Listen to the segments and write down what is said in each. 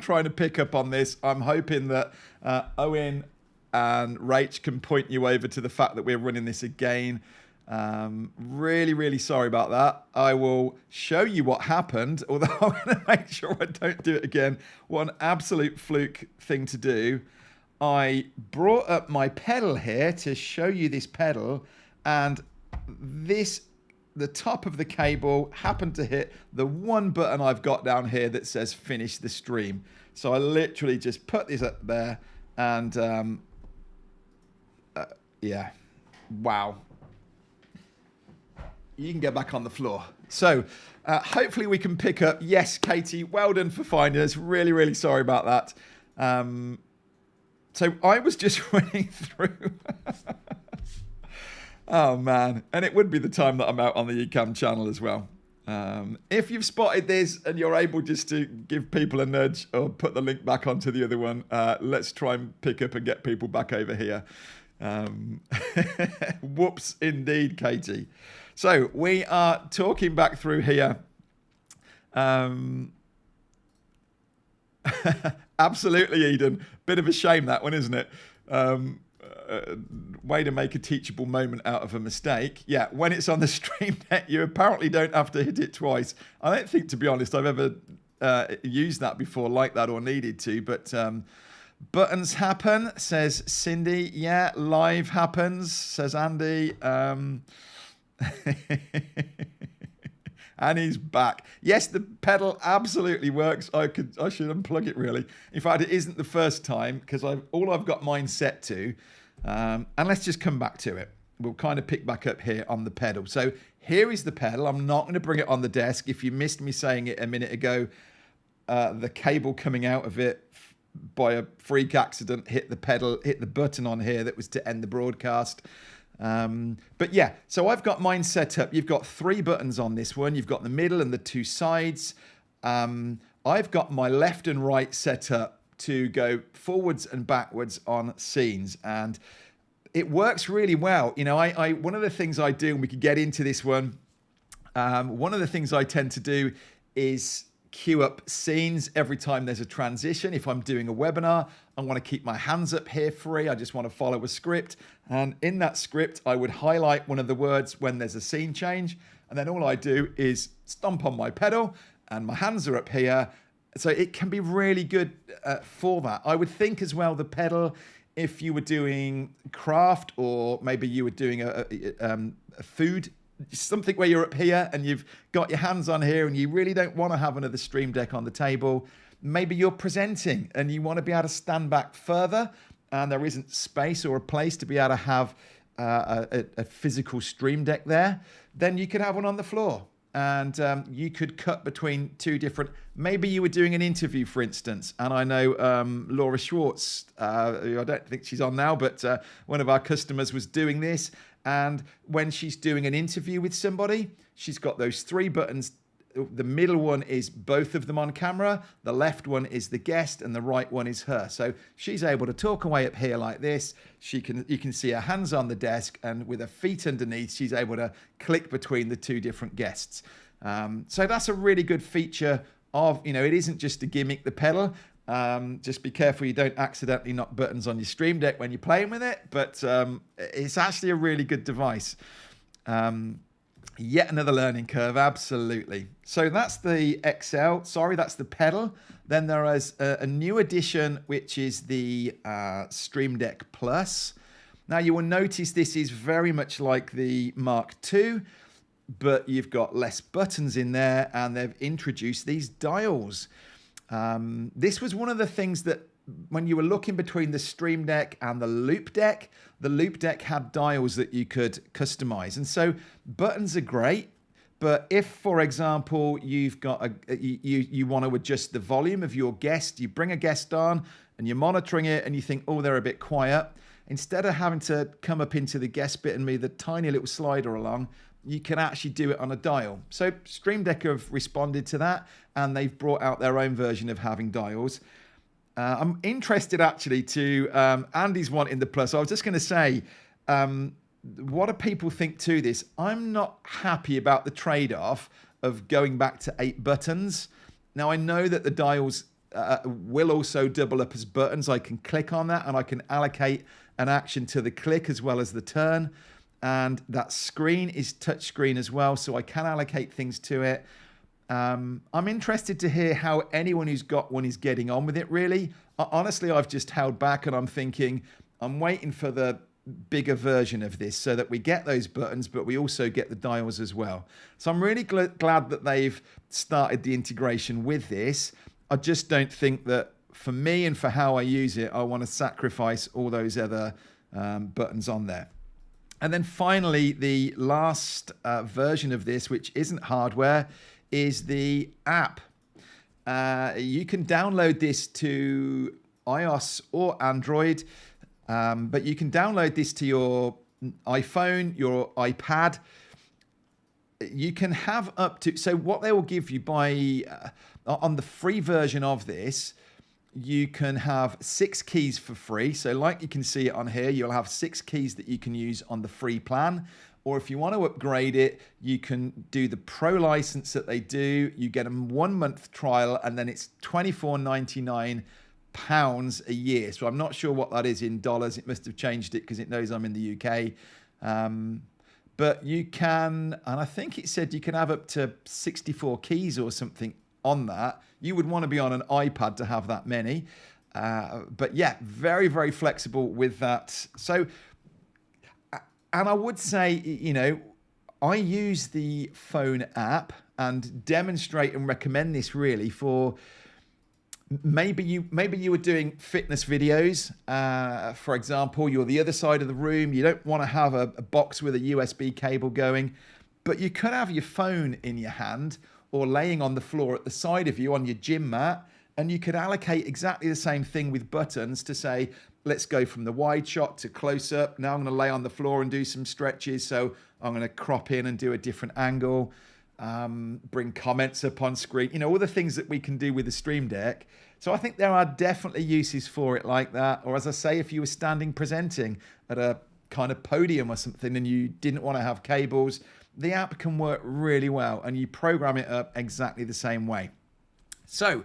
I'm trying to pick up on this. I'm hoping that Owen and Rach can point you over to the fact that we're running this again. Really, really sorry about that. I will show you what happened, although I want to make sure I don't do it again. What an absolute fluke thing to do. I brought up my pedal here to show you this pedal, and the top of the cable happened to hit the one button I've got down here that says finish the stream. So I literally just put this up there, and yeah, wow. You can get back on the floor. So hopefully we can pick up. Yes, Katie, well done for finding us. Really, really sorry about that. So I was just running through. Oh, man. And it would be the time that I'm out on the Ecamm channel as well. If you've spotted this and you're able just to give people a nudge or put the link back onto the other one, let's try and pick up and get people back over here. Whoops, indeed, Katie. So we are talking back through here. Absolutely, Eden. Bit of a shame, that one, isn't it? Way to make a teachable moment out of a mistake. Yeah, when it's on the stream deck, you apparently don't have to hit it twice. I don't think, to be honest, I've ever used that before like that or needed to, but buttons happen, says Cindy. Yeah, live happens, says Andy. And he's back. Yes, the pedal absolutely works. I should unplug it, really. In fact, it isn't the first time, because all I've got mine set to. And let's just come back to it. We'll kind of pick back up here on the pedal. So here is the pedal. I'm not going to bring it on the desk. If you missed me saying it a minute ago, the cable coming out of it by a freak accident hit the button on here that was to end the broadcast. But yeah, so I've got mine set up. You've got 3 buttons on this one. You've got the middle and the 2 sides. I've got my left and right set up to go forwards and backwards on scenes, and it works really well. You know, I one of the things I do, and we could get into this one, one of the things I tend to do is queue up scenes every time there's a transition. If I'm doing a webinar, I want to keep my hands up here free. I just want to follow a script. And in that script, I would highlight one of the words when there's a scene change. And then all I do is stomp on my pedal and my hands are up here. So it can be really good for that. I would think as well, the pedal, if you were doing craft, or maybe you were doing a food, something where you're up here and you've got your hands on here and you really don't want to have another stream deck on the table. Maybe you're presenting and you want to be able to stand back further and there isn't space or a place to be able to have a physical stream deck there. Then you could have one on the floor, and you could cut between 2 different. Maybe you were doing an interview, for instance, and I know Laura Schwartz, I don't think she's on now, but one of our customers was doing this. And when she's doing an interview with somebody, she's got those 3 buttons. The middle one is both of them on camera. The left one is the guest, and the right one is her. So she's able to talk away up here like this. You can see her hands on the desk, and with her feet underneath, she's able to click between the 2 different guests. So that's a really good feature of, you know, it isn't just a gimmick, the pedal. Just be careful you don't accidentally knock buttons on your stream deck when you're playing with it, but it's actually a really good device. Yet another learning curve, absolutely. So that's the XL, that's the pedal. Then there is a new addition, which is the Stream Deck Plus. Now you will notice this is very much like the Mark II, but you've got less buttons in there, and they've introduced these dials. This was one of the things that when you were looking between the Stream Deck and the Loop Deck had dials that you could customize. And so buttons are great, but if, for example, you've got you want to adjust the volume of your guest, you bring a guest on and you're monitoring it and you think, oh, they're a bit quiet. Instead of having to come up into the guest bit and move the tiny little slider along, you can actually do it on a dial. So Stream Deck have responded to that, and they've brought out their own version of having dials. I'm interested actually to Andy's one in the Plus. I was just going to say, what do people think to this? I'm not happy about the trade-off of going back to 8 buttons. Now, I know that the dials will also double up as buttons. I can click on that and I can allocate an action to the click as well as the turn. And that screen is touch screen as well, so I can allocate things to it. I'm interested to hear how anyone who's got one is getting on with it, really. Honestly, I've just held back and I'm thinking, I'm waiting for the bigger version of this so that we get those buttons, but we also get the dials as well. So I'm really glad that they've started the integration with this. I just don't think that for me and for how I use it, I want to sacrifice all those other buttons on there. And then finally, the last version of this, which isn't hardware, is the app. You can download this to iOS or Android, but you can download this to your iPhone, your iPad. You can have up to, so what they will give you by, on the free version of this, you can have 6 keys for free. So like you can see it on here, you'll have 6 keys that you can use on the free plan. Or if you want to upgrade it, you can do the pro license that they do. You get a 1-month trial and then it's £24.99 a year. So I'm not sure what that is in dollars. It must have changed it because it knows I'm in the UK. But you can, and I think it said you can have up to 64 keys or something on that. You would want to be on an iPad to have that many. But yeah, very, very flexible with that. So, and I would say, you know, I use the phone app and demonstrate and recommend this really for maybe you were doing fitness videos. For example, you're the other side of the room. You don't want to have a box with a USB cable going, but you could have your phone in your hand or laying on the floor at the side of you on your gym mat, and you could allocate exactly the same thing with buttons to say, let's go from the wide shot to close up. Now I'm going to lay on the floor and do some stretches. So I'm going to crop in and do a different angle, bring comments up on screen, you know, all the things that we can do with the Stream Deck. So I think there are definitely uses for it like that. Or as I say, if you were standing presenting at a kind of podium or something and you didn't want to have cables, the app can work really well and you program it up exactly the same way. So,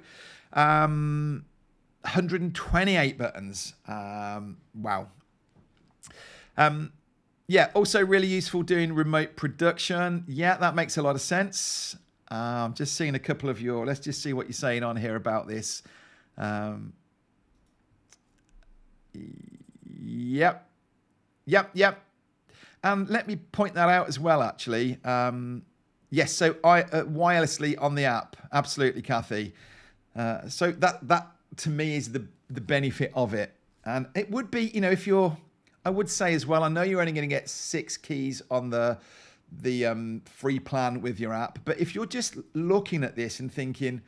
128 buttons. Wow. Yeah, also really useful doing remote production. Yeah, that makes a lot of sense. Just seeing a couple of your, let's just see what you're saying on here about this. Yep. And let me point that out as well, actually. Yes, so wirelessly on the app. Absolutely, Kathy. So that to me is the benefit of it. And it would be, you know, if you're, I would say as well, I know you're only going to get 6 keys on the free plan with your app. But if you're just looking at this and thinking,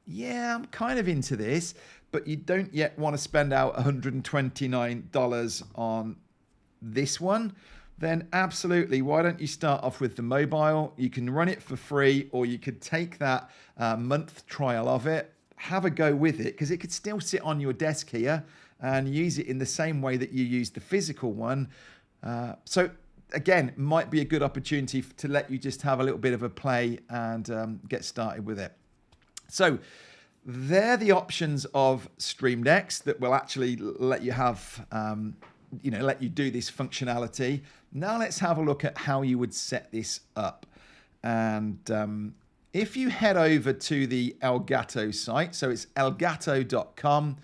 yeah, I'm kind of into this, but you don't yet want to spend out $129 on this one, then absolutely, why don't you start off with the mobile? You can run it for free, or you could take that month trial of it, have a go with it, because it could still sit on your desk here and use it in the same way that you use the physical one. So again, might be a good opportunity to let you just have a little bit of a play and get started with it. So they're the options of Stream Decks that will actually let you have, let you do this functionality. Now let's have a look at how you would set this up. And if you head over to the Elgato site, so it's elgato.com,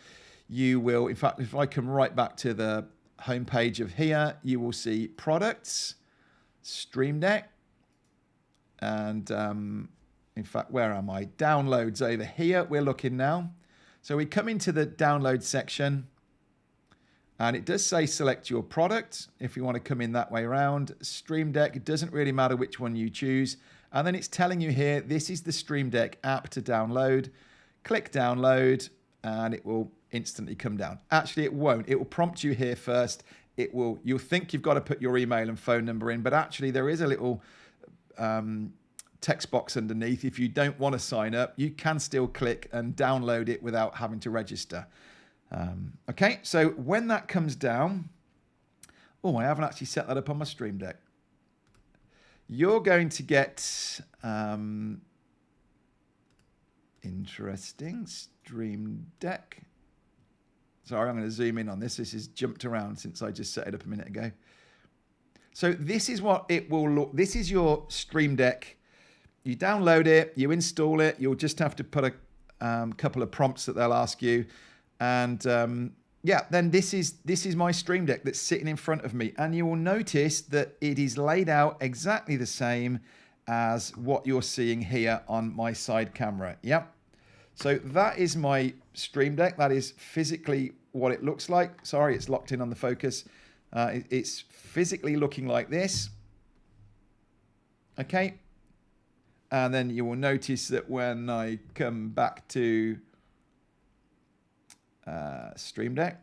you will, in fact, if I come right back to the homepage of here, you will see products, Stream Deck, and in fact, where am I? Downloads over here, we're looking now. So we come into the download section, and it does say select your product if you want to come in that way around. Stream Deck, it doesn't really matter which one you choose. And then it's telling you here, this is the Stream Deck app to download. Click download, and it will instantly come down. Actually, it won't. It will prompt you here first. You'll think you've got to put your email and phone number in, but actually there is a little text box underneath. If you don't want to sign up, you can still click and download it without having to register. Okay, so when that comes down, oh, I haven't actually set that up on my Stream Deck. You're going to get, Interesting. Stream Deck. Sorry, I'm going to zoom in on this. This has jumped around since I just set it up a minute ago. So this is what it will look. This is your Stream Deck. You download it, you install it. You'll just have to put a couple of prompts that they'll ask you. And yeah, then this is my Stream Deck that's sitting in front of me. And you will notice that it is laid out exactly the same as what you're seeing here on my side camera. Yep. So that is my Stream Deck. That is physically what it looks like. Sorry, it's locked in on the focus. It's physically looking like this. Okay. And then you will notice that when I come back to Stream Deck,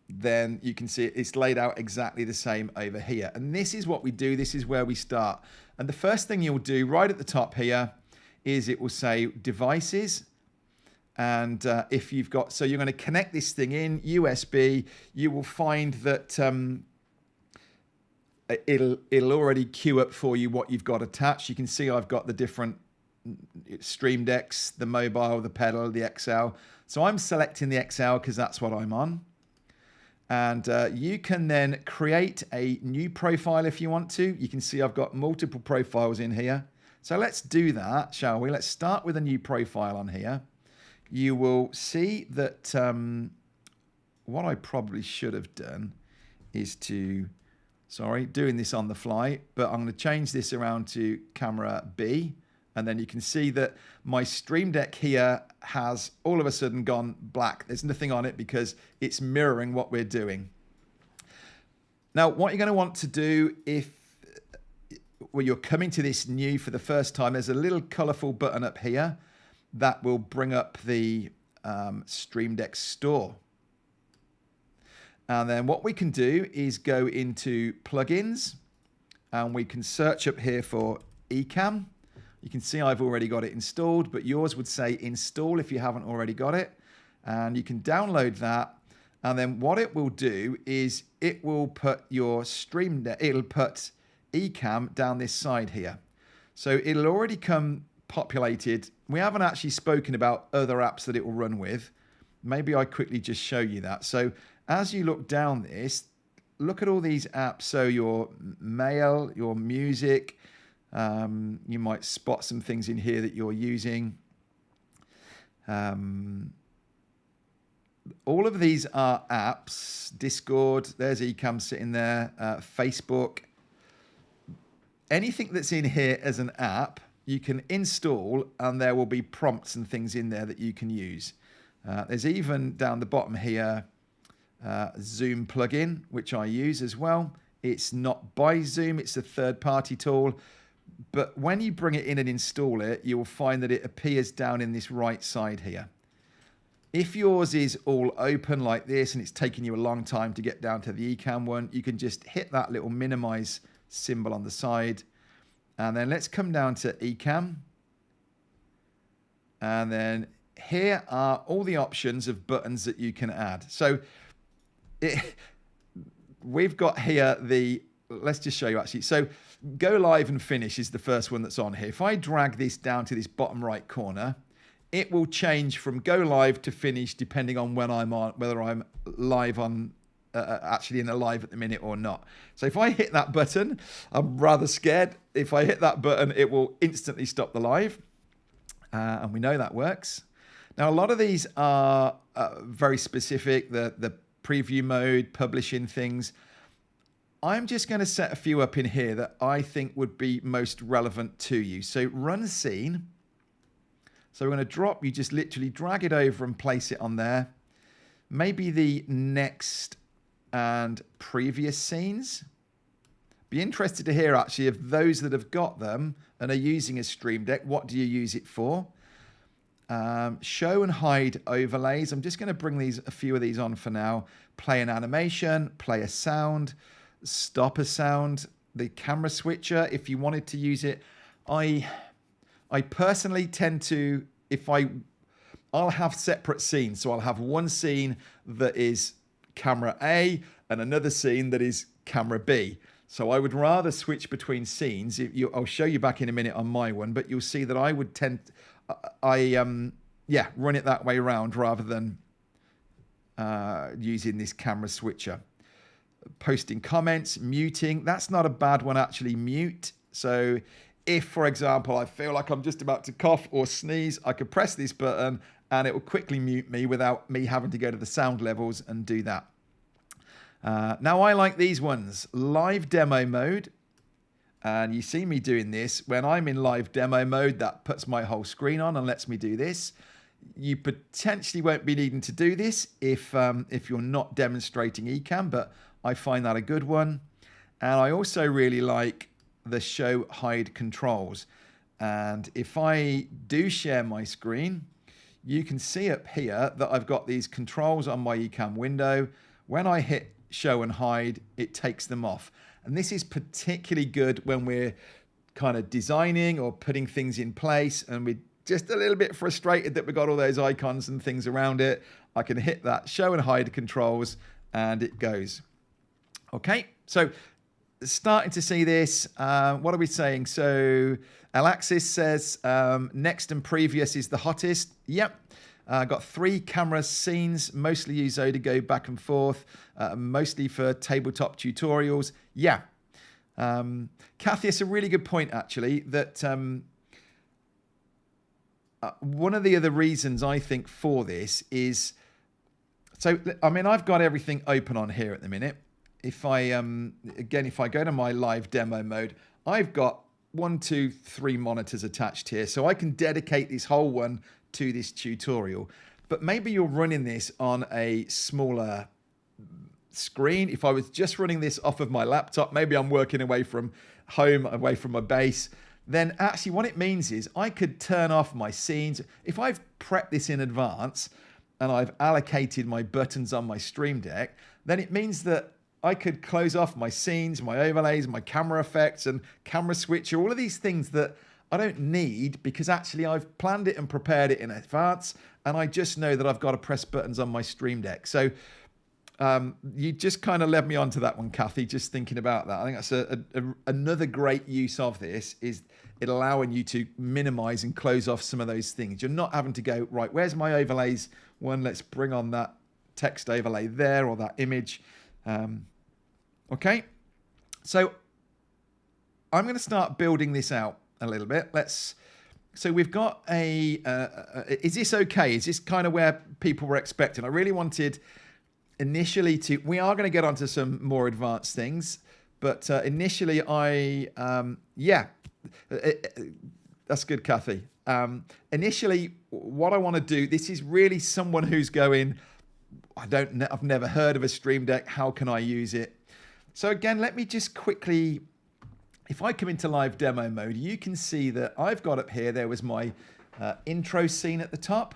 then you can see it's laid out exactly the same over here. And this is what we do. This is where we start. And the first thing you'll do right at the top here is it will say devices. And if you've got, so you're going to connect this thing in USB, you will find that it'll already queue up for you what you've got attached. You can see I've got the different Stream Decks, the mobile, the pedal, the XL. So I'm selecting the XL because that's what I'm on. And you can then create a new profile if you want to. You can see I've got multiple profiles in here. So let's do that, shall we? Let's start with a new profile on here. You will see that what I probably should have done is to, sorry, doing this on the fly, but I'm going to change this around to camera B. And then you can see that my Stream Deck here has all of a sudden gone black. There's nothing on it because it's mirroring what we're doing. Now, what you're going to want to do if you're coming to this new for the first time, there's a little colorful button up here that will bring up the Stream Deck store. And then what we can do is go into plugins and we can search up here for Ecamm. You can see I've already got it installed, but yours would say install if you haven't already got it. And you can download that. And then what it will do is it will put your Stream Deck, it'll put Ecamm down this side here. So it'll already come populated. We haven't actually spoken about other apps that it will run with. Maybe I quickly just show you that. So as you look down this, look at all these apps. So your mail, your music, you might spot some things in here that you're using. All of these are apps. Discord, there's Ecamm sitting there. Facebook. Anything that's in here as an app, you can install and there will be prompts and things in there that you can use. There's even down the bottom here, Zoom plugin, which I use as well. It's not by Zoom, it's a third-party tool. But when you bring it in and install it, you will find that it appears down in this right side here. If yours is all open like this and it's taking you a long time to get down to the Ecamm one, you can just hit that little minimize symbol on the side. And then let's come down to Ecamm. And then here are all the options of buttons that you can add. So we've got here let's just show you actually. So go live and finish is the first one that's on here. If I drag this down to this bottom right corner, it will change from go live to finish depending on when I'm on, whether I'm live on, actually in a live at the minute or not. So if I hit that button, I'm rather scared. If I hit that button, it will instantly stop the live. And we know that works. Now, a lot of these are very specific, the preview mode, publishing things. I'm just going to set a few up in here that I think would be most relevant to you. So run scene. So we're going to you just literally drag it over and place it on there. Maybe the next and previous scenes. Be interested to hear actually of those that have got them and are using a Stream Deck. What do you use it for? Show and hide overlays. I'm just going to bring a few of these on for now. Play an animation, play a sound, stop a sound, the camera switcher if you wanted to use it. I personally tend to, I'll have separate scenes. So I'll have one scene that is camera A and another scene that is camera B. So I would rather switch between scenes. I'll show you back in a minute on my one, but you'll see that yeah, run it that way around rather than using this camera switcher. Posting comments, muting, that's not a bad one actually, mute. So if, for example, I feel like I'm just about to cough or sneeze, I could press this button and it will quickly mute me without me having to go to the sound levels and do that. Now I like these ones, live demo mode. And you see me doing this. When I'm in live demo mode, that puts my whole screen on and lets me do this. You potentially won't be needing to do this if you're not demonstrating Ecamm, but I find that a good one. And I also really like the show hide controls. And if I do share my screen, you can see up here that I've got these controls on my Ecamm window. When I hit show and hide, it takes them off. And this is particularly good when we're kind of designing or putting things in place and we're just a little bit frustrated that we've got all those icons and things around it. I can hit that show and hide controls and it goes. Okay, so starting to see this. What are we saying? So Alexis says next and previous is the hottest. Yep. Got 3 camera scenes, mostly use Odigo back and forth, mostly for tabletop tutorials. Yeah. Kathy, it's a really good point, actually, that one of the other reasons I think for this is, so, I mean, I've got everything open on here at the minute. If I, again, if I go to my live demo mode, I've got 1, 2, 3 monitors attached here. So I can dedicate this whole one to this tutorial, but maybe you're running this on a smaller screen. If I was just running this off of my laptop, maybe I'm working away from home, away from my base, then actually what it means is I could turn off my scenes. If I've prepped this in advance and I've allocated my buttons on my Stream Deck, then it means that I could close off my scenes, my overlays, my camera effects and camera switcher, all of these things that I don't need because actually I've planned it and prepared it in advance and I just know that I've got to press buttons on my Stream Deck. So you just kind of led me on to that one, Kathy, just thinking about that. I think that's another great use of this is it allowing you to minimize and close off some of those things. You're not having to go, right, where's my overlays one? Let's bring on that text overlay there or that image. Okay, so I'm going to start building this out a little bit. So we've got is this okay? Is this kind of where people were expecting? I really wanted initially we are going to get onto some more advanced things, but initially yeah, that's good, Kathy. Initially, what I want to do, this is really someone who's going, I've never heard of a Stream Deck. How can I use it? So again, let me just quickly, if I come into live demo mode, you can see that I've got up here, there was my intro scene at the top.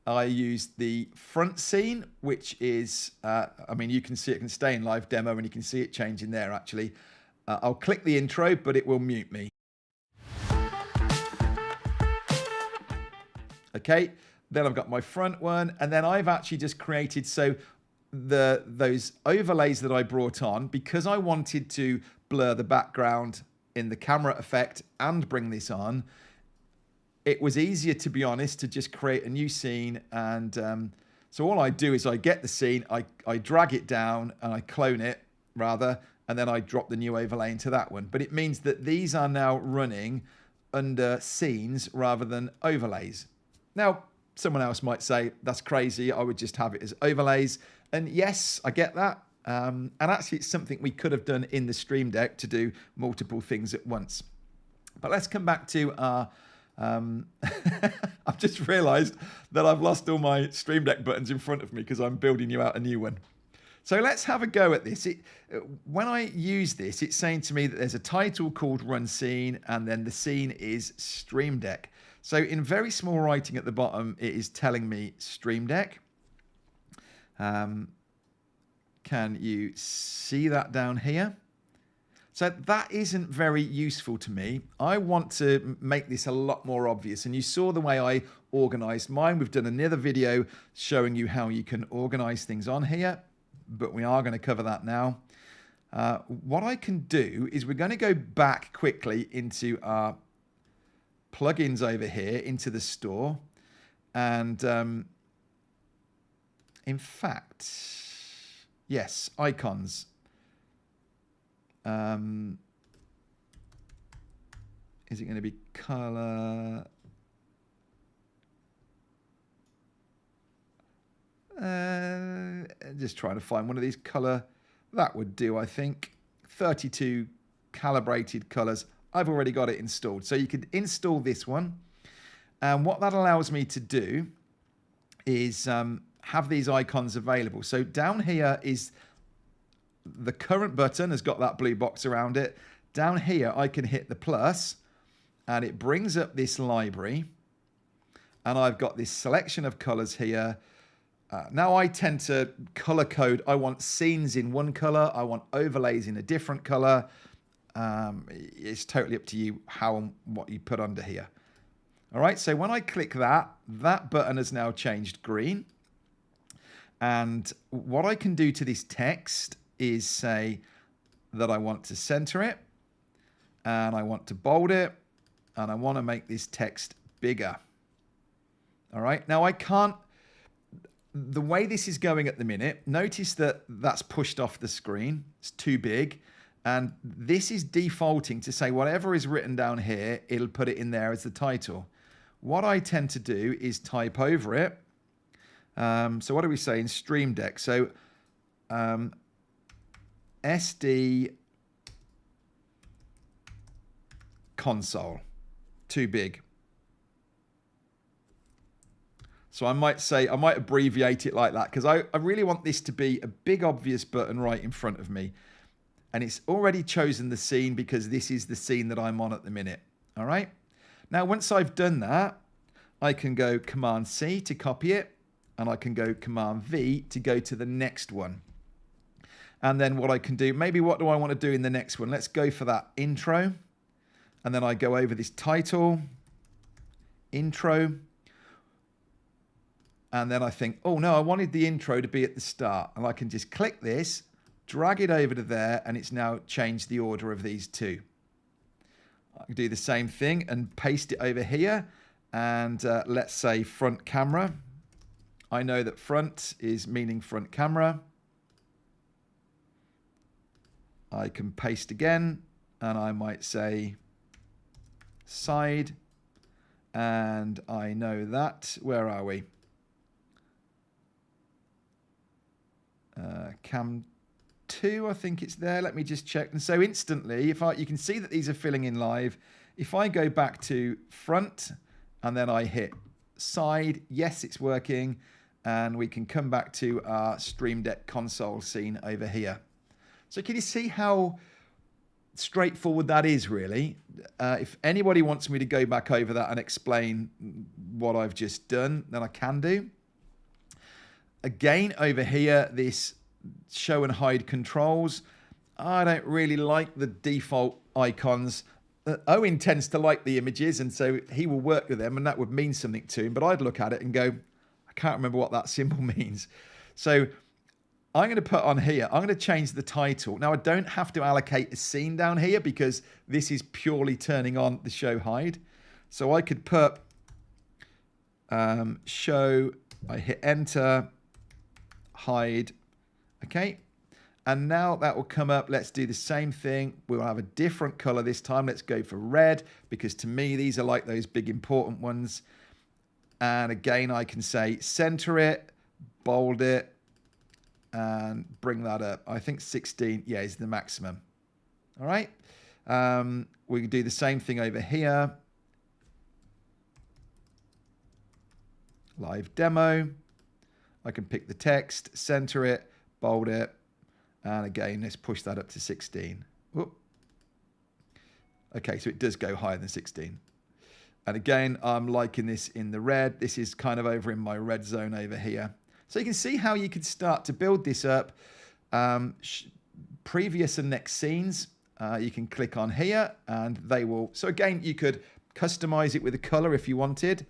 I used the front scene, which is, I mean, you can see it can stay in live demo and you can see it changing there actually. I'll click the intro, but it will mute me. Okay, then I've got my front one, and then I've actually just created, so those overlays that I brought on, because I wanted to blur the background in the camera effect and bring this on, it was easier, to be honest, to just create a new scene. And so all I do is I get the scene, I drag it down and I clone it rather, and then I drop the new overlay into that one. But it means that these are now running under scenes rather than overlays. Now, someone else might say, that's crazy, I would just have it as overlays. And yes, I get that. And actually, it's something we could have done in the Stream Deck to do multiple things at once. But let's come back to our... I've just realized that I've lost all my Stream Deck buttons in front of me because I'm building you out a new one. So let's have a go at this. When I use this, it's saying to me that there's a title called Run Scene, and then the scene is Stream Deck. So in very small writing at the bottom, it is telling me Stream Deck. Can you see that down here? So that isn't very useful to me. I want to make this a lot more obvious. And you saw the way I organized mine. We've done another video showing you how you can organize things on here, but we are going to cover that now. What I can do is we're going to go back quickly into our plugins over here into the store. And in fact, yes, icons. Is it going to be color? Just trying to find one of these color. That would do, I think. 32 calibrated colors. I've already got it installed. So you could install this one. And what that allows me to do is have these icons available. So down here is the current button has got that blue box around it. Down here, I can hit the plus and it brings up this library. And I've got this selection of colors here. Now I tend to color code. I want scenes in one color. I want overlays in a different color. It's totally up to you how and what you put under here. All right, so when I click that, that button has now changed green. And what I can do to this text is say that I want to center it, and I want to bold it, and I want to make this text bigger. All right, now I can't, the way this is going at the minute, notice that that's pushed off the screen. It's too big. And this is defaulting to say whatever is written down here, it'll put it in there as the title. What I tend to do is type over it. So what do we say in Stream Deck? So SD console, too big. So I might say, I might abbreviate it like that because I really want this to be a big obvious button right in front of me. And it's already chosen the scene because this is the scene that I'm on at the minute. All right. Now, once I've done that, I can go Command C to copy it. And I can go Command V to go to the next one. And then what I can do, maybe what do I want to do in the next one? Let's go for that intro. And then I go over this title, intro. And then I think, oh no, I wanted the intro to be at the start. And I can just click this, drag it over to there, and it's now changed the order of these two. I can do the same thing and paste it over here. And let's say front camera. I know that front is meaning front camera. I can paste again, and I might say side. And I know that, where are we? Cam 2, I think it's there. Let me just check. And so instantly, you can see that these are filling in live. If I go back to front and then I hit side, yes, it's working. And we can come back to our Stream Deck console scene over here. So can you see how straightforward that is, really? If anybody wants me to go back over that and explain what I've just done, then I can do. Again, over here, this show and hide controls. I don't really like the default icons. Owen tends to like the images, and so he will work with them, and that would mean something to him. But I'd look at it and go, I can't remember what that symbol means. So I'm going to put on here, I'm going to change the title. Now, I don't have to allocate a scene down here because this is purely turning on the show hide. So I could put show, I hit enter, hide. Okay. And now that will come up. Let's do the same thing. We'll have a different color this time. Let's go for red because to me, these are like those big important ones. And again, I can say center it, bold it, and bring that up. I think 16, yeah, is the maximum. All right. We can do the same thing over here. Live demo. I can pick the text, center it, bold it. And again, let's push that up to 16. Whoop. Okay, so it does go higher than 16. And again, I'm liking this in the red. This is kind of over in my red zone over here. So you can see how you could start to build this up. Previous and next scenes, you can click on here and they will. So again, you could customize it with a color if you wanted.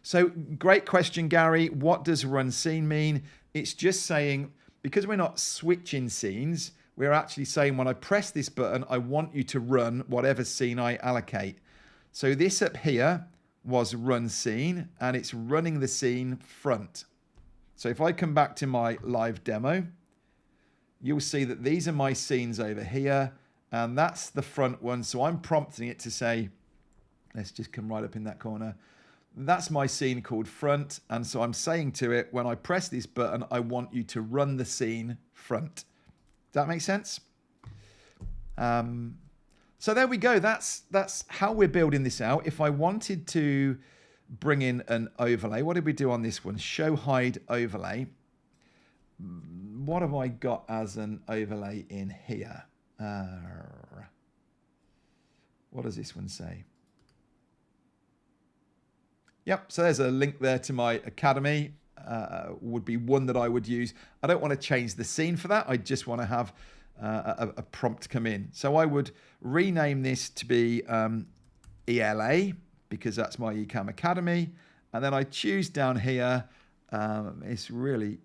So great question, Gary. What does run scene mean? It's just saying, because we're not switching scenes, we're actually saying when I press this button, I want you to run whatever scene I allocate. So this up here was run scene, and it's running the scene front. So if I come back to my live demo, you'll see that these are my scenes over here, and that's the front one. So I'm prompting it to say, let's just come right up in that corner. That's my scene called front. And so I'm saying to it, when I press this button, I want you to run the scene front. Does that make sense? So there we go. That's how we're building this out. If I wanted to bring in an overlay, what did we do on this one? Show hide overlay. What have I got as an overlay in here? What does this one say? Yep, so there's a link there to my Academy. Would be one that I would use. I don't want to change the scene for that. I just want to have a prompt come in. So I would rename this to be ELA, because that's my Ecamm Academy. And then I choose down here, it's really,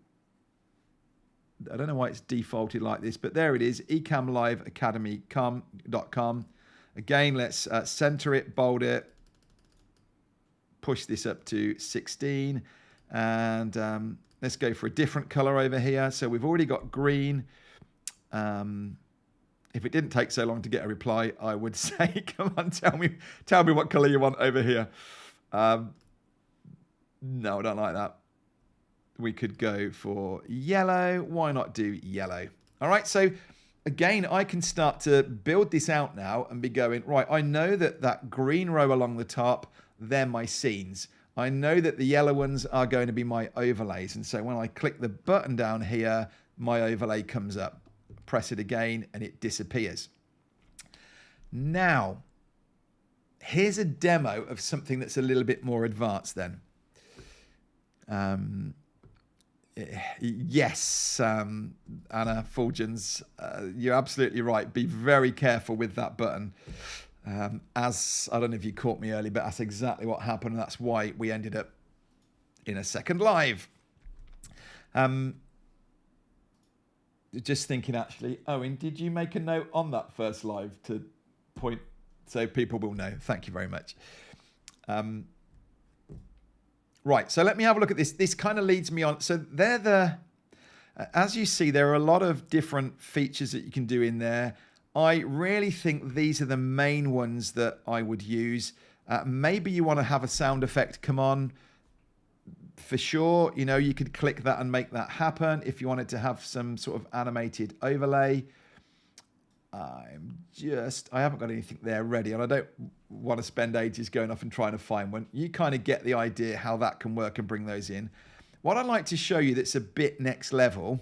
I don't know why it's defaulted like this, but there it is, ecammliveacademy.com. Again, let's center it, bold it, push this up to 16, and let's go for a different color over here. So we've already got green. If it didn't take so long to get a reply, I would say, come on, tell me what color you want over here. No, I don't like that. We could go for yellow. Why not do yellow? All right, so again, I can start to build this out now and be going, right, I know that green row along the top, they're my scenes. I know that the yellow ones are going to be my overlays. And so when I click the button down here, my overlay comes up. Press it again and it disappears. Now, here's a demo of something that's a little bit more advanced then. Yes, Anna Fulgens, you're absolutely right. Be very careful with that button. As I don't know if you caught me early, but that's exactly what happened. And that's why we ended up in a second live. Just thinking, actually, Owen, did you make a note on that first live to point so people will know? Thank you very much. Right, so let me have a look at this. This kind of leads me on. So as you see, there are a lot of different features that you can do in there. I really think these are the main ones that I would use. Maybe you want to have a sound effect come on. For sure, you know, you could click that and make that happen if you wanted to have some sort of animated overlay. I haven't got anything there ready, and I don't want to spend ages going off and trying to find one. You kind of get the idea how that can work and bring those in. What I'd like to show you that's a bit next level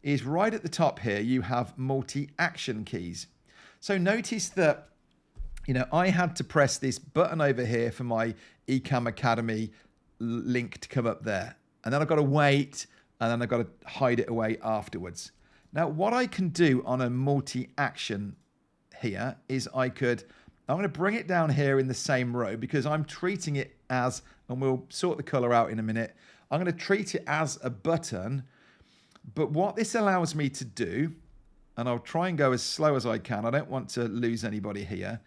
is right at the top here, you have multi-action keys. So notice that, you know, I had to press this button over here for my Ecamm Academy link to come up there. And then I've got to wait, and then I've got to hide it away afterwards. Now, what I can do on a multi-action here is I'm going to bring it down here in the same row because I'm treating it as, and we'll sort the color out in a minute, I'm going to treat it as a button. But what this allows me to do, and I'll try and go as slow as I can, I don't want to lose anybody here,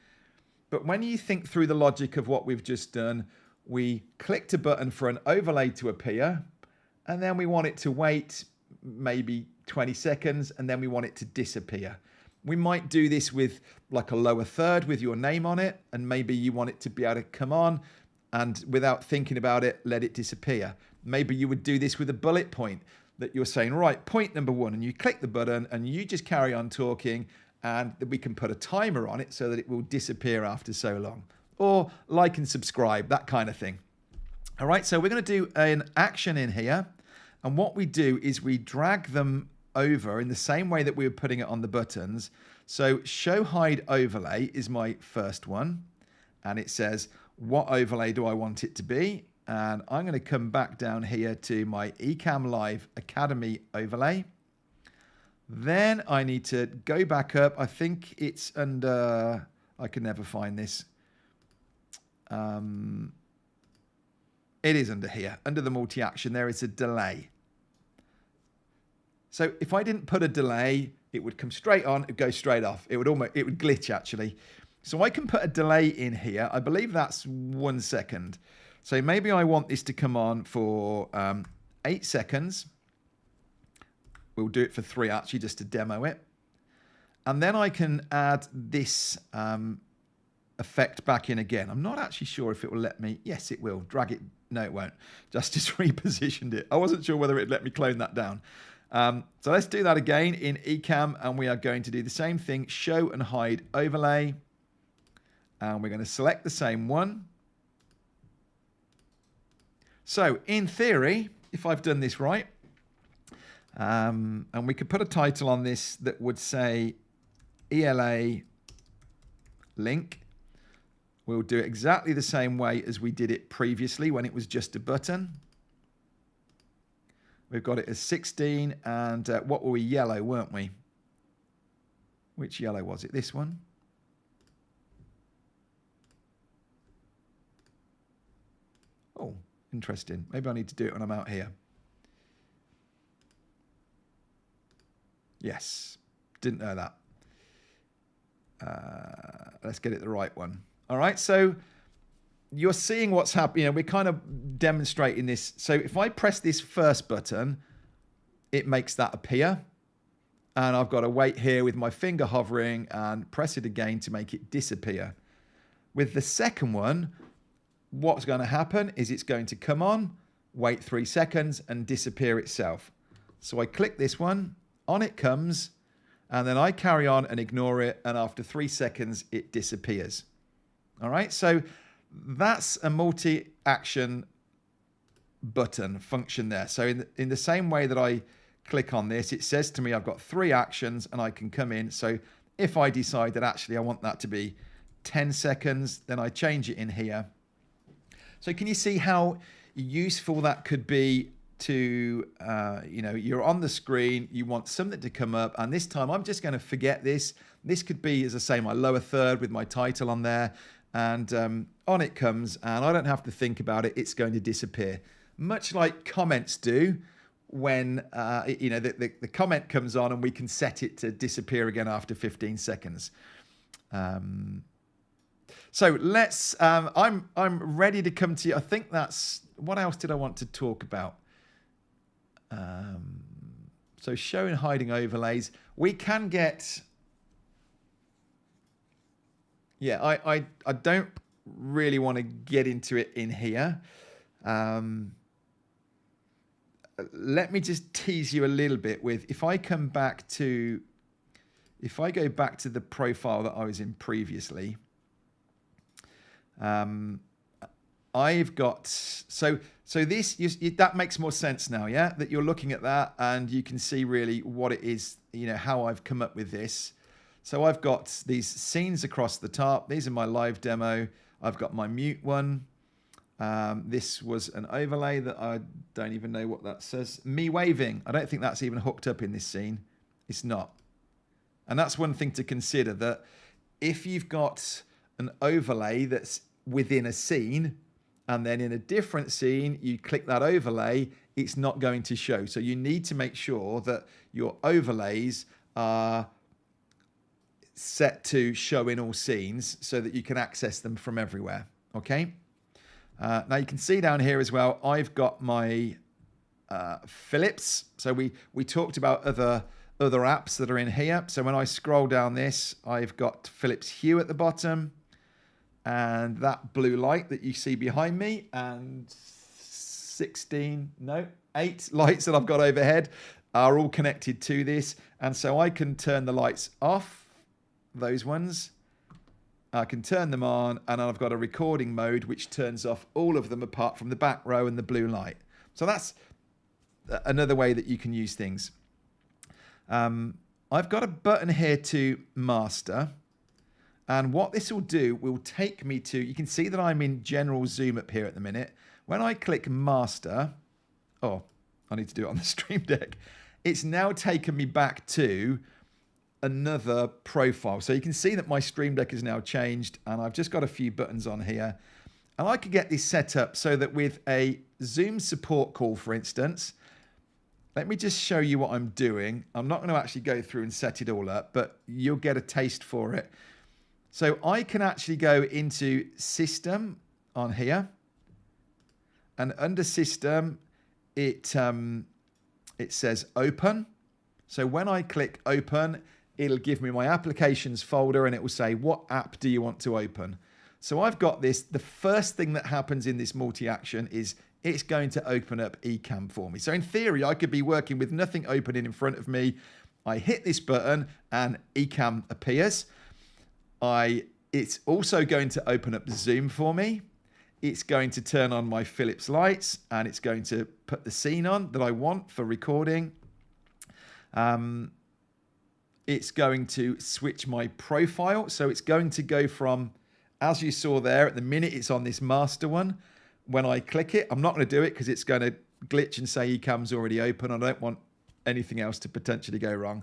but when you think through the logic of what we've just done, we clicked a button for an overlay to appear, and then we want it to wait maybe 20 seconds, and then we want it to disappear. We might do this with like a lower third with your name on it, and maybe you want it to be able to come on and without thinking about it, let it disappear. Maybe you would do this with a bullet point that you're saying, right, point number 1, and you click the button and you just carry on talking, and we can put a timer on it so that it will disappear after so long. Or like and subscribe, that kind of thing. All right, so we're going to do an action in here. And what we do is we drag them over in the same way that we were putting it on the buttons. So show hide overlay is my first one. And it says, what overlay do I want it to be? And I'm going to come back down here to my Ecamm Live Academy overlay. Then I need to go back up. I think it's under, I can never find this. It is under here. Under the multi-action, there is a delay. So if I didn't put a delay, it would come straight on, it'd go straight off. It would glitch actually. So I can put a delay in here. I believe that's 1 second. So maybe I want this to come on for 8 seconds. We'll do it for 3 actually, just to demo it. And then I can add this effect back in again. I'm not actually sure if it will let me. Yes, it will. Drag it. No, it won't. Just repositioned it. I wasn't sure whether it'd let me clone that down. So let's do that again in Ecamm, and we are going to do the same thing, show and hide overlay. And we're going to select the same one. So in theory, if I've done this right, and we could put a title on this that would say ELA link. We'll do it exactly the same way as we did it previously when it was just a button. We've got it as 16, and what were we? Yellow, weren't we? Which yellow was it? This one? Oh, interesting. Maybe I need to do it when I'm out here. Yes, didn't know that. Let's get it the right one. All right, so you're seeing what's happening. You know, we're kind of demonstrating this. So if I press this first button, it makes that appear. And I've got to wait here with my finger hovering and press it again to make it disappear. With the second one, what's going to happen is it's going to come on, wait 3 seconds, and disappear itself. So I click this one, on it comes, and then I carry on and ignore it, and after 3 seconds, it disappears. All right, so that's a multi-action button function there. So in the same way that I click on this, it says to me I've got 3 actions and I can come in. So if I decide that actually I want that to be 10 seconds, then I change it in here. So can you see how useful that could be to, you know, you're on the screen, you want something to come up, and this time I'm just going to forget this. This could be, as I say, my lower third with my title on there, and on it comes, and I don't have to think about it. It's going to disappear, much like comments do when, you know, the comment comes on and we can set it to disappear again after 15 seconds. So let's, I'm ready to come to you. I think that's, what else did I want to talk about? So show and hiding overlays. We can get, yeah, I don't really want to get into it in here. Let me just tease you a little bit with, if I come back to, if I go back to the profile that I was in previously, I've got, so this, that makes more sense now, yeah? That you're looking at that and you can see really what it is, you know, how I've come up with this. So I've got these scenes across the top. These are my live demo. I've got my mute one. This was an overlay that I don't even know what that says. Me waving. I don't think that's even hooked up in this scene. It's not. And that's one thing to consider, that if you've got an overlay that's within a scene, and then in a different scene, you click that overlay, it's not going to show. So you need to make sure that your overlays are set to show in all scenes so that you can access them from everywhere, okay? Now you can see down here as well, I've got my Philips. So we talked about other apps that are in here. So when I scroll down this, I've got Philips Hue at the bottom, and that blue light that you see behind me, and 8 lights that I've got overhead are all connected to this. And so I can turn the lights off, those ones. I can turn them on, and I've got a recording mode which turns off all of them apart from the back row and the blue light. So that's another way that you can use things. I've got a button here to master. And what this will do will take me to, you can see that I'm in general zoom up here at the minute. When I click master, oh, I need to do it on the Stream Deck. It's now taken me back to another profile. So you can see that my Stream Deck is now changed, and I've just got a few buttons on here. And I could get this set up so that with a Zoom support call, for instance, let me just show you what I'm doing. I'm not going to actually go through and set it all up, but you'll get a taste for it. So I can actually go into System on here, and under System, it says Open. So when I click Open, it'll give me my Applications folder, and it will say, what app do you want to open? So I've got this. The first thing that happens in this multi-action is it's going to open up Ecamm for me. So in theory, I could be working with nothing opening in front of me. I hit this button and Ecamm appears. It's also going to open up Zoom for me. It's going to turn on my Philips lights, and it's going to put the scene on that I want for recording. It's going to switch my profile. So it's going to go from, as you saw there, at the minute it's on this master one. When I click it, I'm not going to do it because it's going to glitch and say Ecamm's already open. I don't want anything else to potentially go wrong.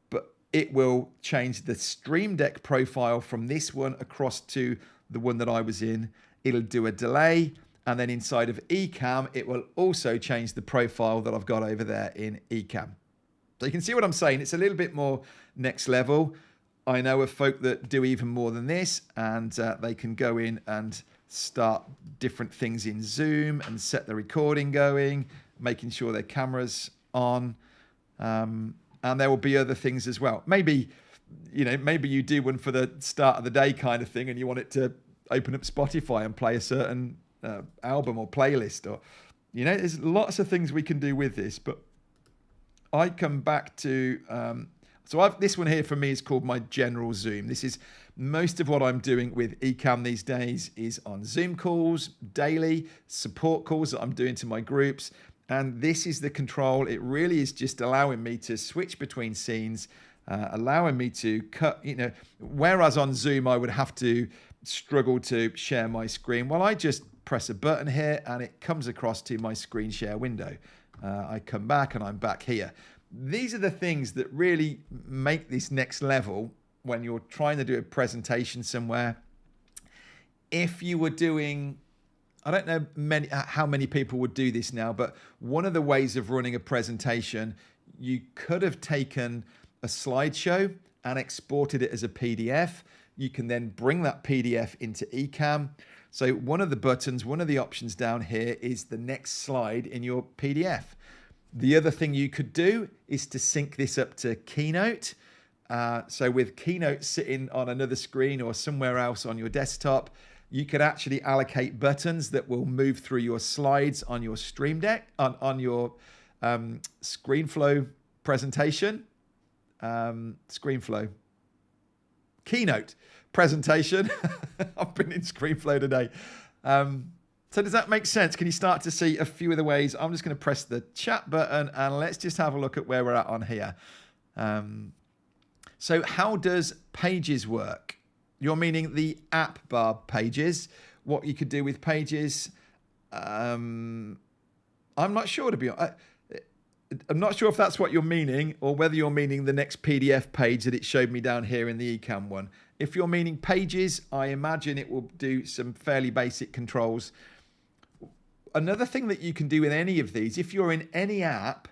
But it will change the Stream Deck profile from this one across to the one that I was in. It'll do a delay. And then inside of Ecamm, it will also change the profile that I've got over there in Ecamm. So you can see what I'm saying. It's a little bit more next level. I know of folk that do even more than this, and they can go in and start different things in Zoom and set the recording going, making sure their camera's on. And there will be other things as well. Maybe you do one for the start of the day kind of thing, and you want it to open up Spotify and play a certain album or playlist, or there's lots of things we can do with this. But I come back to this one here for me is called my general Zoom. This is most of what I'm doing with Ecamm these days is on Zoom calls, daily support calls that I'm doing to my groups. And this is the control. It really is just allowing me to switch between scenes, allowing me to cut, whereas on Zoom, I would have to struggle to share my screen. Well, I just press a button here and it comes across to my screen share window. I come back and I'm back here. These are the things that really make this next level when you're trying to do a presentation somewhere. If you were doing, I don't know how many people would do this now, but one of the ways of running a presentation, you could have taken a slideshow and exported it as a PDF. You can then bring that PDF into Ecamm. So one of the buttons, one of the options down here is the next slide in your PDF. The other thing you could do is to sync this up to Keynote. So with Keynote sitting on another screen or somewhere else on your desktop, you could actually allocate buttons that will move through your slides on your Stream Deck, on your ScreenFlow presentation. ScreenFlow. Keynote presentation. I've been in ScreenFlow today. So does that make sense? Can you start to see a few of the ways? I'm just going to press the chat button and let's just have a look at where we're at on here. So how does Pages work? You're meaning the app bar Pages. What you could do with Pages. I'm not sure, to be honest. I'm not sure if that's what you're meaning or whether you're meaning the next PDF page that it showed me down here in the Ecamm one. If you're meaning Pages, I imagine it will do some fairly basic controls. Another thing that you can do with any of these, if you're in any app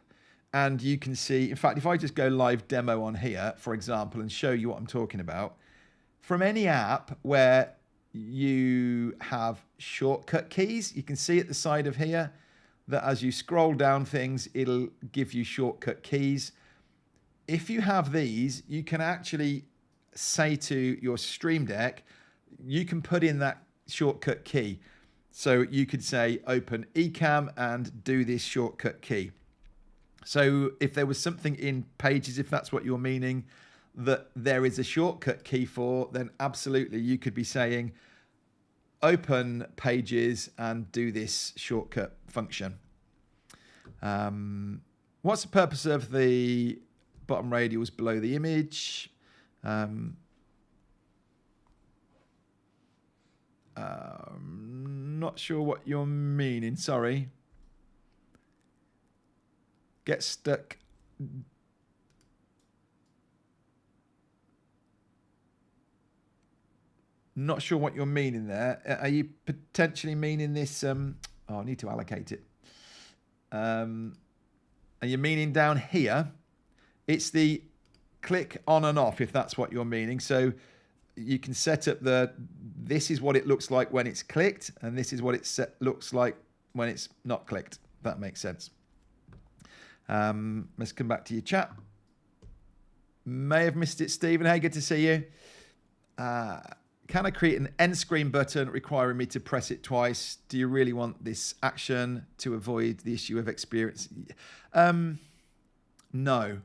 and you can see, in fact, if I just go live demo on here, for example, and show you what I'm talking about, from any app where you have shortcut keys, you can see at the side of here that as you scroll down things, it'll give you shortcut keys. If you have these, you can actually say to your Stream Deck, you can put in that shortcut key. So you could say, open Ecamm and do this shortcut key. So if there was something in Pages, if that's what you're meaning, that there is a shortcut key for, then absolutely you could be saying, open Pages and do this shortcut function. What's the purpose of the bottom radials below the image? Not sure what you're meaning, sorry. Get stuck. Not sure what you're meaning there. Are you potentially meaning this? I need to allocate it. Are you meaning down here? It's the click on and off, if that's what you're meaning. So you can set up this is what it looks like when it's clicked, and this is what it looks like when it's not clicked. If that makes sense. Let's come back to your chat. May have missed it, Stephen. Hey, good to see you. Can I create an end screen button requiring me to press it twice? Do you really want this action to avoid the issue of experience? No,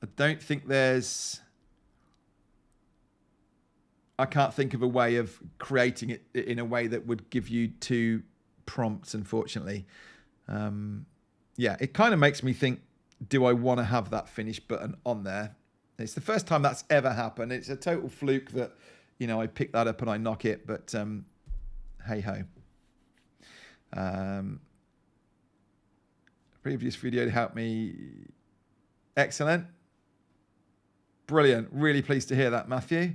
I don't think there's... I can't think of a way of creating it in a way that would give you 2 prompts, unfortunately. Yeah, it kind of makes me think, do I want to have that finish button on there? It's the first time that's ever happened. It's a total fluke that, I pick that up and I knock it, but hey ho. Previous video helped me. Excellent. Brilliant. Really pleased to hear that, Matthew.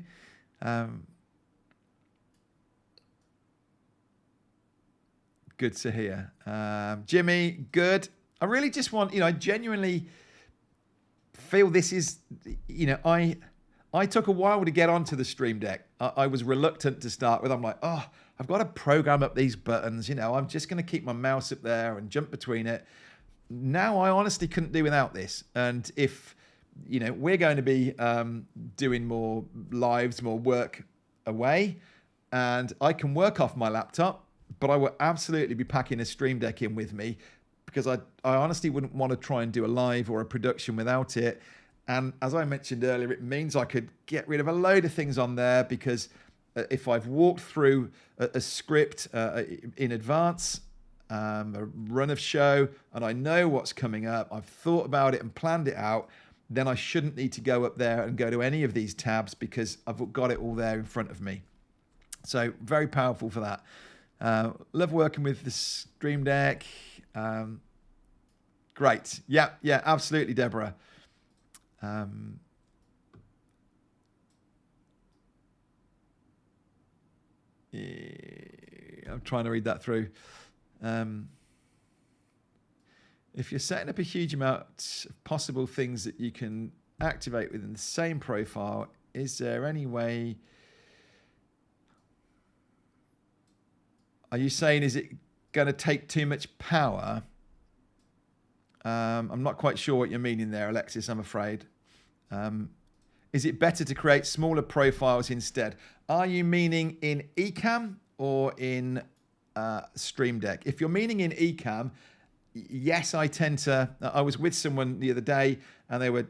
Good to hear. Jimmy, good. I really just want, I genuinely feel this is, I took a while to get onto the Stream Deck. I was reluctant to start with. I'm like, oh, I've got to program up these buttons. I'm just going to keep my mouse up there and jump between it. Now I honestly couldn't do without this. And if, we're going to be doing more lives, more work away, and I can work off my laptop, but I will absolutely be packing a Stream Deck in with me, because I honestly wouldn't want to try and do a live or a production without it. And as I mentioned earlier, it means I could get rid of a load of things on there, because if I've walked through a script in advance, a run of show, and I know what's coming up, I've thought about it and planned it out, then I shouldn't need to go up there and go to any of these tabs, because I've got it all there in front of me. So very powerful for that. Love working with the Stream Deck. Great. Yeah, absolutely, Deborah. I'm trying to read that through. If you're setting up a huge amount of possible things that you can activate within the same profile, is there any way... Are you saying, is it going to take too much power? I'm not quite sure what you're meaning there, Alexis, I'm afraid. Is it better to create smaller profiles instead? Are you meaning in Ecamm or in Stream Deck? If you're meaning in Ecamm, yes, I tend to... I was with someone the other day, and they were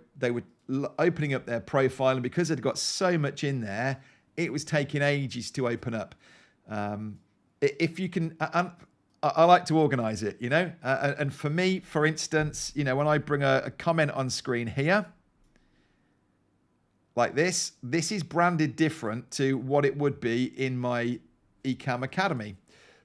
opening up their profile, and because they'd got so much in there, it was taking ages to open up. If you can... I like to organize it, and for me, for instance, when I bring a comment on screen here, like this is branded different to what it would be in my Ecamm Academy.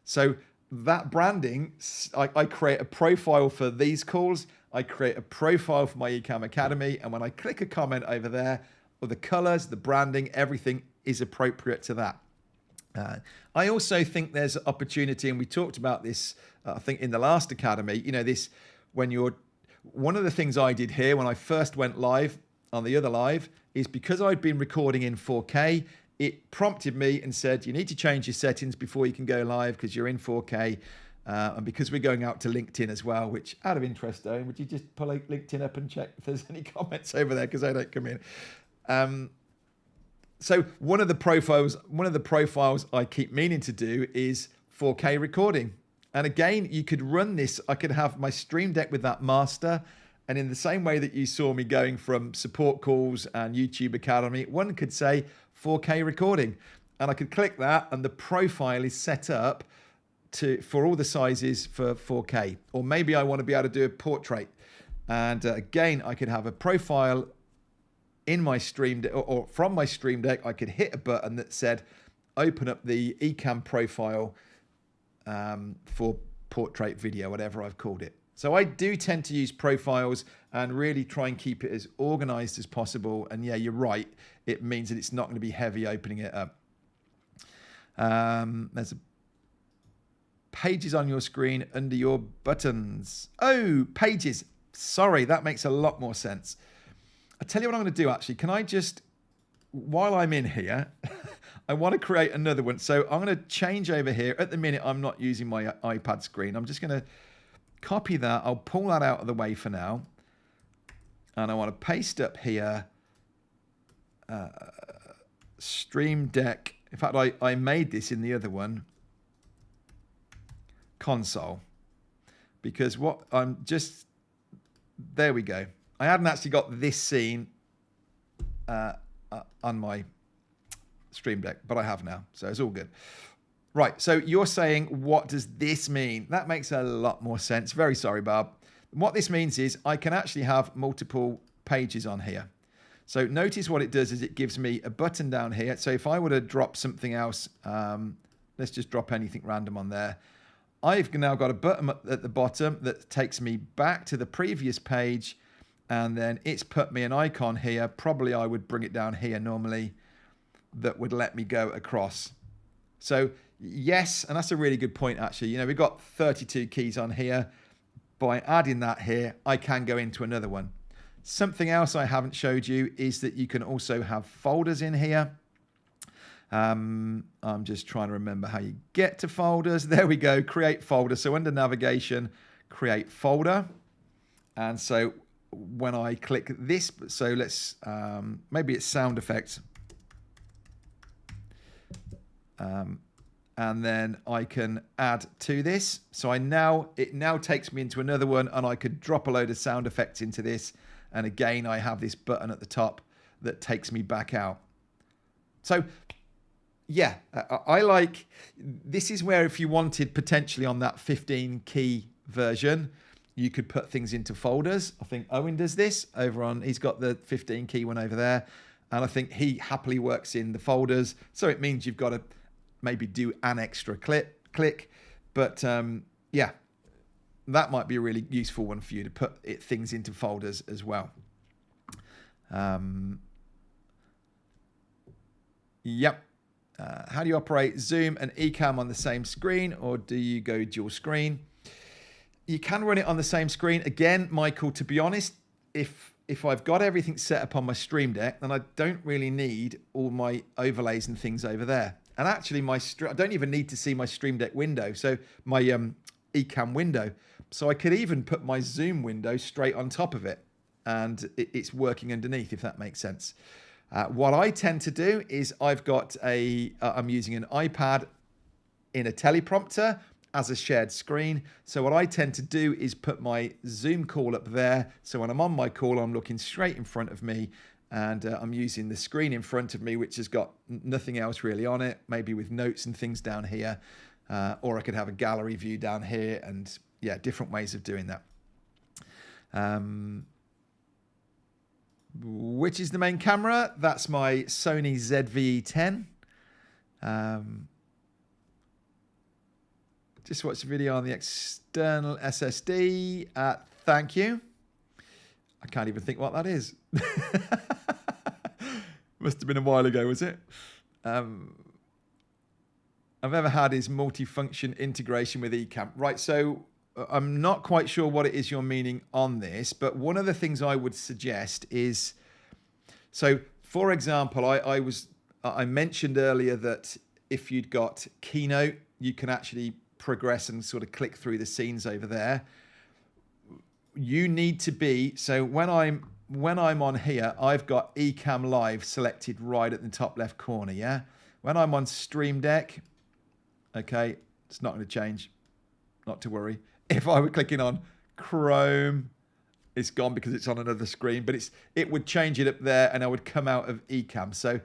So that branding, I create a profile for these calls, I create a profile for my Ecamm Academy, and when I click a comment over there, the colors, the branding, everything is appropriate to that. I also think there's opportunity, and we talked about this, I think, in the last Academy, this, one of the things I did here when I first went live on the other live is, because I'd been recording in 4K, it prompted me and said, you need to change your settings before you can go live, because you're in 4K, and because we're going out to LinkedIn as well, which, out of interest, though, would you just pull LinkedIn up and check if there's any comments over there, because they don't come in. So one of the profiles I keep meaning to do is 4K recording. And again, you could run this. I could have my Stream Deck with that master. And in the same way that you saw me going from support calls and YouTube Academy, one could say 4K recording. And I could click that, and the profile is set up for all the sizes for 4K. Or maybe I want to be able to do a portrait. And again, I could have a profile in my Stream Deck, or from my Stream Deck, I could hit a button that said, open up the Ecamm profile for portrait video, whatever I've called it. So I do tend to use profiles and really try and keep it as organized as possible. And yeah, you're right. It means that it's not going to be heavy opening it up. There's pages on your screen under your buttons. Oh, pages. Sorry, that makes a lot more sense. I'll tell you what I'm going to do, actually. Can I just, while I'm in here, I want to create another one. So I'm going to change over here. At the minute, I'm not using my iPad screen. I'm just going to copy that. I'll pull that out of the way for now. And I want to paste up here Stream Deck. In fact, I made this in the other one. Console. Because what I'm just... There we go. I hadn't actually got this scene on my Stream Deck, but I have now. So it's all good. Right. So you're saying, what does this mean? That makes a lot more sense. Very sorry, Bob. What this means is I can actually have multiple pages on here. So notice what it does is it gives me a button down here. So if I were to drop something else, let's just drop anything random on there. I've now got a button at the bottom that takes me back to the previous page, and then it's put me an icon here. Probably I would bring it down here normally, that would let me go across. So yes, and that's a really good point actually. You know, we've got 32 keys on here. By adding that here, I can go into another one. Something else I haven't showed you is that you can also have folders in here. I'm just trying to remember how you get to folders. There we go, create folder. So under navigation, create folder. And so when I click this, so let's, maybe it's sound effects. And then I can add to this. So it now takes me into another one, and I could drop a load of sound effects into this. And again, I have this button at the top that takes me back out. So yeah, I like, this is where if you wanted potentially on that 15 key version, you could put things into folders. I think Owen does this over on, he's got the 15 key one over there. And I think he happily works in the folders. So it means you've got to maybe do an extra click. But yeah, that might be a really useful one for you to put things into folders as well. Yep. How do you operate Zoom and Ecamm on the same screen, or do you go dual screen? You can run it on the same screen. Again, Michael, to be honest, if I've got everything set up on my Stream Deck, then I don't really need all my overlays and things over there. And actually, I don't even need to see my Stream Deck window, so my Ecamm window. So I could even put my Zoom window straight on top of it, and it's working underneath, if that makes sense. What I tend to do is I'm using an iPad in a teleprompter as a shared screen. So what I tend to do is put my Zoom call up there. So when I'm on my call, I'm looking straight in front of me, and I'm using the screen in front of me, which has got nothing else really on it, maybe with notes and things down here. Or I could have a gallery view down here, and yeah, different ways of doing that. Which is the main camera? That's my Sony ZV-10. Just watched the video on the external SSD. Thank you. I can't even think what that is. Must have been a while ago, was it? I've ever had is multi-function integration with Ecamm. Right, so I'm not quite sure what it is you're meaning on this, but one of the things I would suggest is, so for example, I mentioned earlier that if you'd got Keynote, you can actually progress and sort of click through the scenes over there. You need to be, so when I'm on here, I've got Ecamm Live selected right at the top left corner, yeah? When I'm on Stream Deck, okay, it's not going to change, not to worry. If I were clicking on Chrome, it's gone because it's on another screen, but it would change it up there, and I would come out of Ecamm. So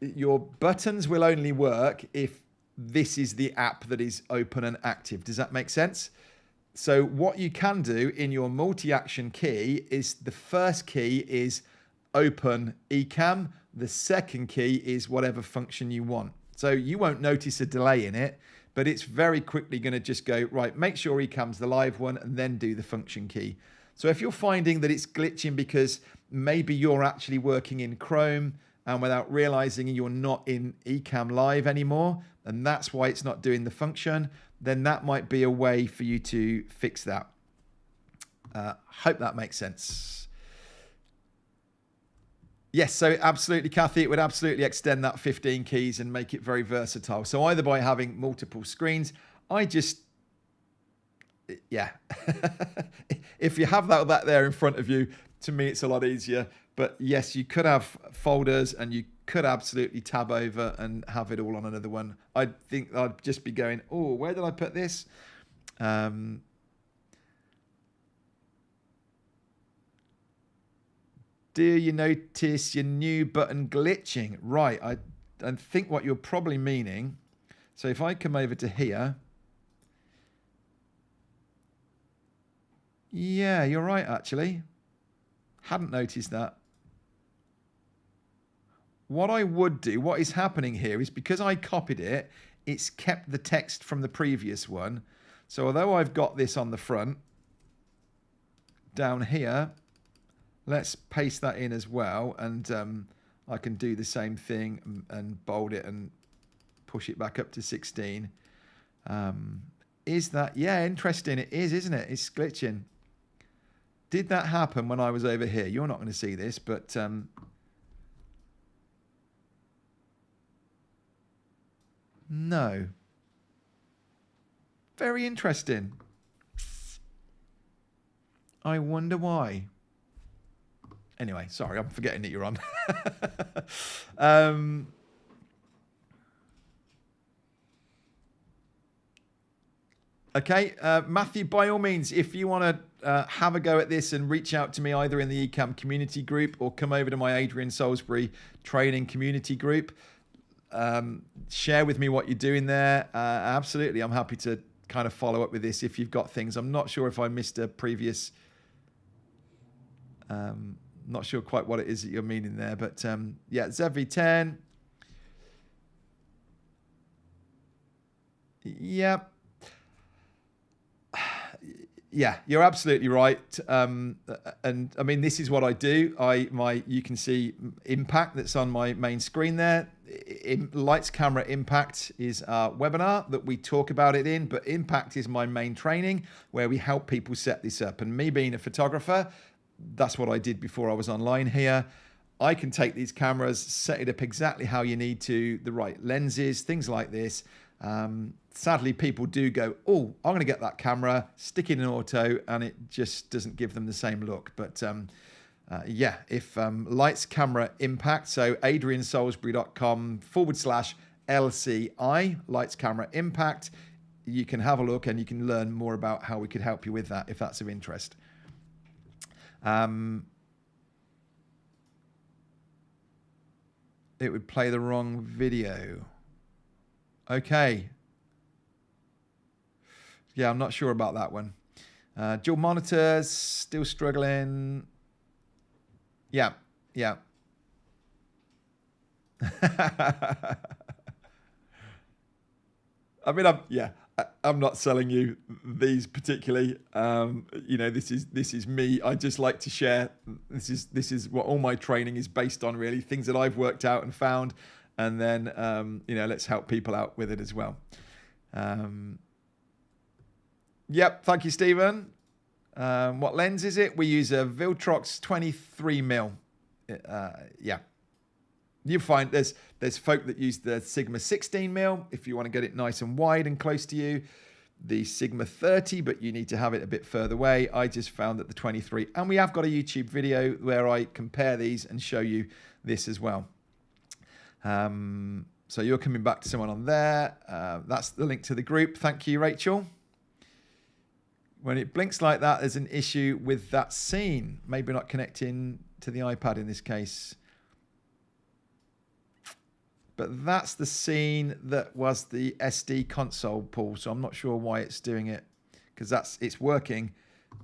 your buttons will only work if this is the app that is open and active. Does that make sense? So what you can do in your multi-action key is the first key is open Ecamm. The second key is whatever function you want. So you won't notice a delay in it, but it's very quickly going to just go, right, make sure Ecamm's the live one, and then do the function key. So if you're finding that it's glitching because maybe you're actually working in Chrome and without realizing you're not in Ecamm Live anymore, and that's why it's not doing the function, then that might be a way for you to fix that. Hope that makes sense. Yes, so absolutely, Kathy, it would absolutely extend that 15 keys and make it very versatile. So either by having multiple screens, yeah. If you have that there in front of you, to me, it's a lot easier. But yes, you could have folders and you could absolutely tab over and have it all on another one. I think I'd just be going, oh, where did I put this? Do you notice your new button glitching? Right, I think what you're probably meaning. So if I come over to here. Yeah, you're right, actually. Hadn't noticed that. What I would do, what is happening here is because I copied it, it's kept the text from the previous one. So although I've got this on the front, down here, let's paste that in as well. And I can do the same thing and bold it and push it back up to 16. Is that, yeah, interesting. It is, isn't it? It's glitching. Did that happen when I was over here? You're not going to see this, but no. Very interesting. I wonder why. Anyway, sorry, I'm forgetting that you're on. Okay, Matthew, by all means, if you want to have a go at this and reach out to me either in the Ecamm community group or come over to my Adrian Salisbury training community group, share with me what you're doing there. Absolutely, I'm happy to kind of follow up with this if you've got things. I'm not sure if I missed a previous... not sure quite what it is that you're meaning there, but yeah, ZV10. Yeah. Yeah, you're absolutely right. And I mean, this is what I do. You can see Impact that's on my main screen there. Lights, Camera, Impact is our webinar that we talk about it in, but Impact is my main training where we help people set this up. And me being a photographer, that's what I did before I was online here. I can take these cameras, set it up exactly how you need to, the right lenses, things like this. Sadly, people do go, oh, I'm going to get that camera, stick it in auto, and it just doesn't give them the same look. But yeah, if Lights, Camera, Impact, so adriansalisbury.com/LCI, Lights, Camera, Impact, you can have a look and you can learn more about how we could help you with that if that's of interest. It would play the wrong video. Okay. Yeah, I'm not sure about that one. Dual monitors, still struggling. Yeah, yeah. I mean, I'm not selling you these particularly. You know, this is me. I just like to share. This is what all my training is based on, really. Things that I've worked out and found, and then you know, let's help people out with it as well. Yep, thank you, Stephen. What lens is it? We use a Viltrox 23mm. Yeah. You find there's folk that use the Sigma 16mm if you want to get it nice and wide and close to you. The Sigma 30, but you need to have it a bit further away. I just found that the 23, and we have got a YouTube video where I compare these and show you this as well. So you're coming back to someone on there. That's the link to the group. Thank you, Rachel. When it blinks like that, there's an issue with that scene. Maybe not connecting to the iPad in this case. But that's the scene that was the SD console pull. So I'm not sure why it's doing it, because it's working.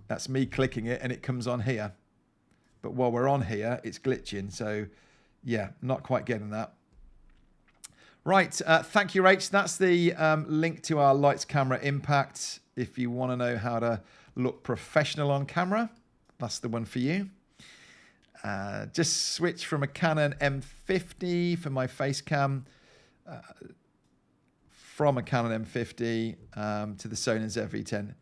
That's me clicking it and it comes on here. But while we're on here, it's glitching. So yeah, not quite getting that. Right, thank you, Rach. That's the link to our Lights, Camera, Impact. If you want to know how to look professional on camera, that's the one for you. Just switch from a Canon M50 for my face cam, from a Canon M50 to the Sony ZV-10.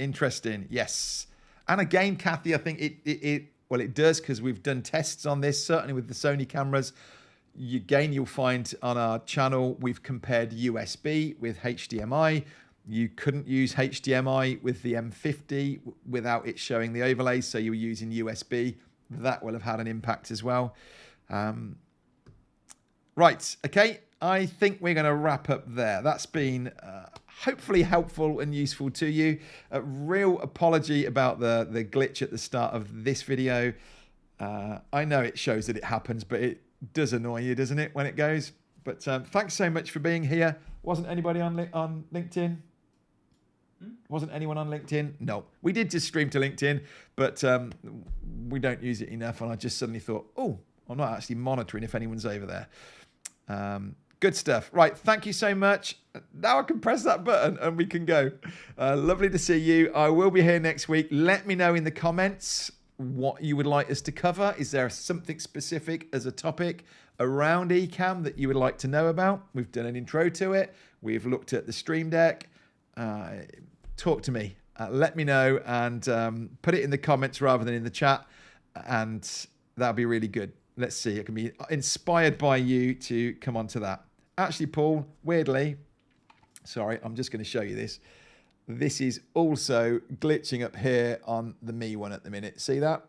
Interesting, yes. And again, Kathy, I think it Well, it does, because we've done tests on this, certainly with the Sony cameras. Again, you'll find on our channel, we've compared USB with HDMI. You couldn't use HDMI with the M50 without it showing the overlays, so you were using USB. That will have had an impact as well. Right, okay, I think we're going to wrap up there. That's been hopefully helpful and useful to you. A real apology about the glitch at the start of this video. I know it shows that it happens, but it does annoy you, doesn't it, when it goes? But thanks so much for being here. Wasn't anybody on LinkedIn? Wasn't anyone on LinkedIn? No. We did just stream to LinkedIn, but we don't use it enough, and I just suddenly thought, oh, I'm not actually monitoring if anyone's over there. Good stuff. Right, thank you so much. Now I can press that button and we can go. Lovely to see you. I will be here next week. Let me know in the comments what you would like us to cover. Is there something specific as a topic around Ecamm that you would like to know about? We've done an intro to it. We've looked at the Stream Deck. Talk to me. Let me know, and put it in the comments rather than in the chat, and that'll be really good. Let's see. It can be inspired by you to come on to that. Actually, Paul, weirdly, sorry, I'm just going to show you this. This is also glitching up here on the Me one at the minute. See that?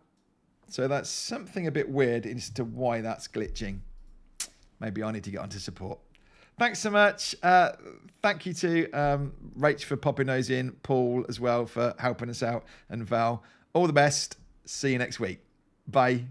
So that's something a bit weird as to why that's glitching. Maybe I need to get onto support. Thanks so much. Thank you to Rach for popping those in, Paul as well for helping us out, and Val. All the best. See you next week. Bye.